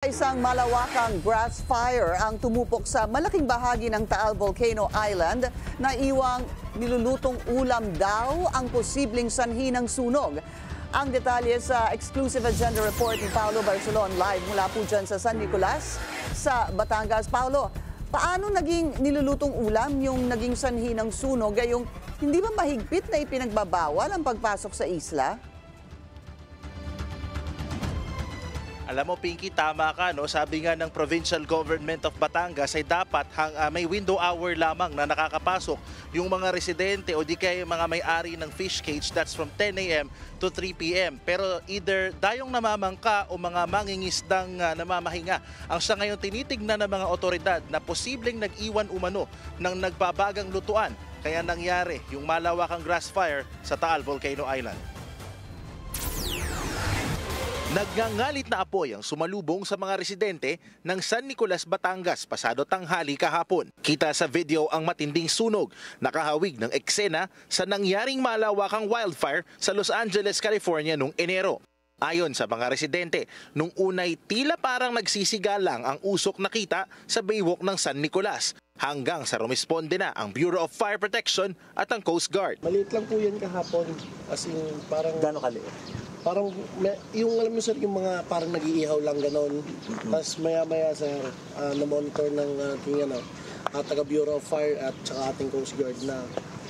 Isang malawakang grass fire ang tumupok sa malaking bahagi ng Taal Volcano Island na iwang nilulutong ulam daw ang posibleng sanhi ng sunog. Ang detalye sa exclusive agenda report ni Paolo Barcelon live mula po dyan sa San Nicolas sa Batangas. Paolo, paano naging nilulutong ulam yung naging sanhi ng sunog? Gayong hindi ba mahigpit na ipinagbabawal ang pagpasok sa isla? Alam mo, Pinky, tama ka, no? Sabi nga ng Provincial Government of Batangas ay dapat may window hour lamang na nakakapasok yung mga residente o di kaya mga may-ari ng fish cage, that's from 10 a.m. to 3 p.m. Pero either dayong namamangka o mga mangingisdang namamahinga ang sa ngayon tinitignan ng mga otoridad na posibleng nag-iwan umano ng nagbabagang lutuan. Kaya nangyari yung malawakang grass fire sa Taal Volcano Island. Nagngangalit na apoy ang sumalubong sa mga residente ng San Nicolas, Batangas pasado tanghali kahapon. Kita sa video ang matinding sunog, nakahawig ng eksena sa nangyaring malawakang wildfire sa Los Angeles, California noong Enero. Ayon sa mga residente, nung unay tila parang nagsisigalang ang usok nakita sa baywalk ng San Nicolas hanggang sa rumisponde na ang Bureau of Fire Protection at ang Coast Guard. Maliit lang po yan kahapon, as in parang... Gano'ng kaliit? Parang yung alam mo sir, yung mga parang nag-iihaw lang ganon. Tapos maya-maya sir, na-monitor ng ating taga Bureau of Fire at saka ating Coast Guard na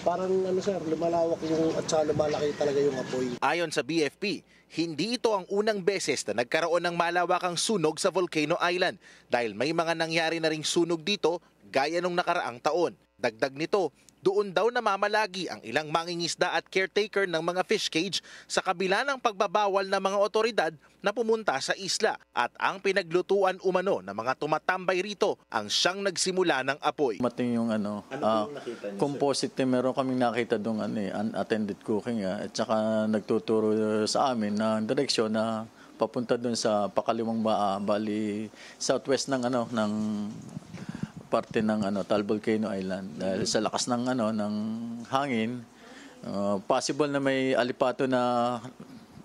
parang sir, lumalawak yung at saka lumalaki talaga yung apoy. Ayon sa BFP, hindi ito ang unang beses na nagkaroon ng malawakang sunog sa Volcano Island dahil may mga nangyari na ring sunog dito gaya nung nakaraang taon. Dagdag nito, doon daw namamalagi ang ilang mangingisda at caretaker ng mga fish cage sa kabila ng pagbabawal ng mga otoridad na pumunta sa isla. At ang pinaglutuan umano ng mga tumatambay rito ang siyang nagsimula ng apoy. Mating yung composite, meron kaming nakita doon unattended cooking at saka nagtuturo sa amin ng direksyon na papunta doon sa pakaliwang bali southwest ng ng parte ng Taal Volcano Island dahil sa lakas ng ng hangin, possible na may alipato na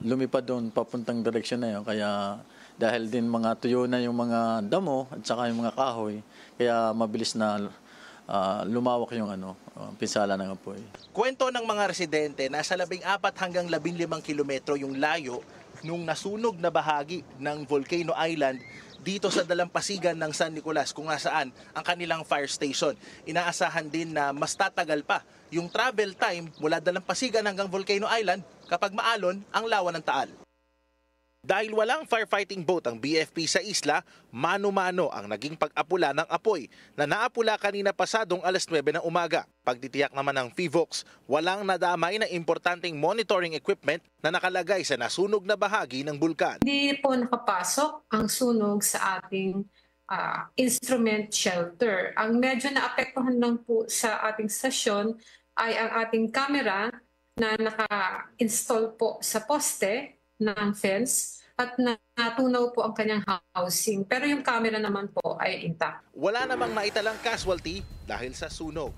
lumipad doon papuntang direksyon na yun. Kaya dahil din mga tuyo na yung mga damo at saka yung mga kahoy, kaya mabilis na lumawak yung pinsala ng apoy. Kwento ng mga residente, nasa 14 hanggang 15 kilometro yung layo nung nasunog na bahagi ng Volcano Island dito sa dalampasigan ng San Nicolas kung nasaan ang kanilang fire station. Inaasahan din na mas tatagal pa yung travel time mula dalampasigan hanggang Volcano Island kapag maalon ang lawa ng Taal. Dahil walang firefighting boat ang BFP sa isla, mano-mano ang naging pag-apula ng apoy na naapula kanina pasadong 9:00 ng umaga. Pagtitiyak naman ng FIVOX, walang nadamay na importanteng monitoring equipment na nakalagay sa nasunog na bahagi ng bulkan. Hindi po nakapasok ang sunog sa ating instrument shelter. Ang medyo naapektuhan lang po sa ating stasyon ay ang ating camera na naka-install po sa poste ng fence at natunaw po ang kanyang housing. Pero yung camera naman po ay intact. Wala namang naitalang casualty dahil sa sunog.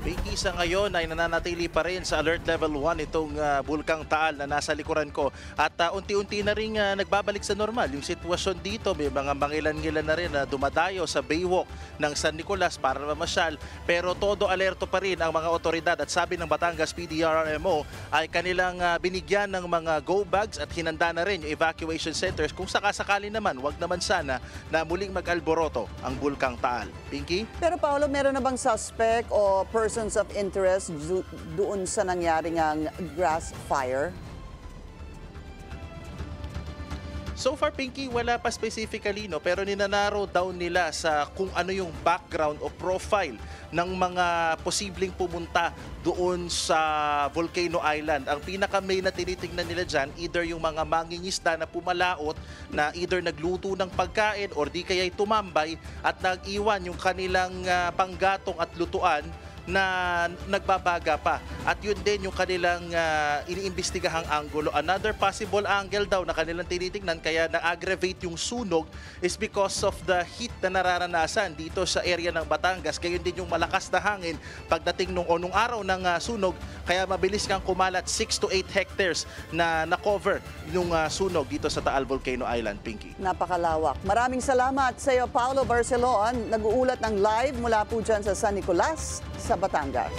Pinky, sa ngayon ay nananatili pa rin sa alert level 1 itong Bulkang Taal na nasa likuran ko. At unti-unti na rin nagbabalik sa normal yung sitwasyon dito. May mga mangilan-ngilan na rin na dumadayo sa baywalk ng San Nicolas para mamasyal. Pero todo alerto pa rin ang mga otoridad at sabi ng Batangas PDRRMO ay kanilang binigyan ng mga go bags at hinanda na rin yung evacuation centers kung sakasakali naman, wag naman sana na muling mag-alboroto ang Bulkang Taal. Pinky? Pero Paolo, meron na bang suspect o persons of interest doon sa nangyaring ang grass fire? So far, Pinky, wala pa specifically, no? Pero ninanarrow down nila sa kung ano yung background o profile ng mga posibleng pumunta doon sa Volcano Island. Ang pinaka-main na tinitingnan nila dyan, either yung mga mangingisda na pumalaot na either nagluto ng pagkain or di kaya'y tumambay at nag-iwan yung kanilang panggatong at lutuan na nagbabaga pa. At yun din yung kanilang iniimbestigahang anggulo. Another possible angle daw na kanilang tinitingnan kaya na-aggravate yung sunog is because of the heat na nararanasan dito sa area ng Batangas. Gayon din yung malakas na hangin pagdating nung araw ng sunog, kaya mabilis kang kumalat 6 to 8 hectares na na-cover yung sunog dito sa Taal Volcano Island, Pinky. Napakalawak. Maraming salamat sa iyo, Paolo Barcelon. Nag-uulat ng live mula po dyan sa San Nicolas, sa Batangas.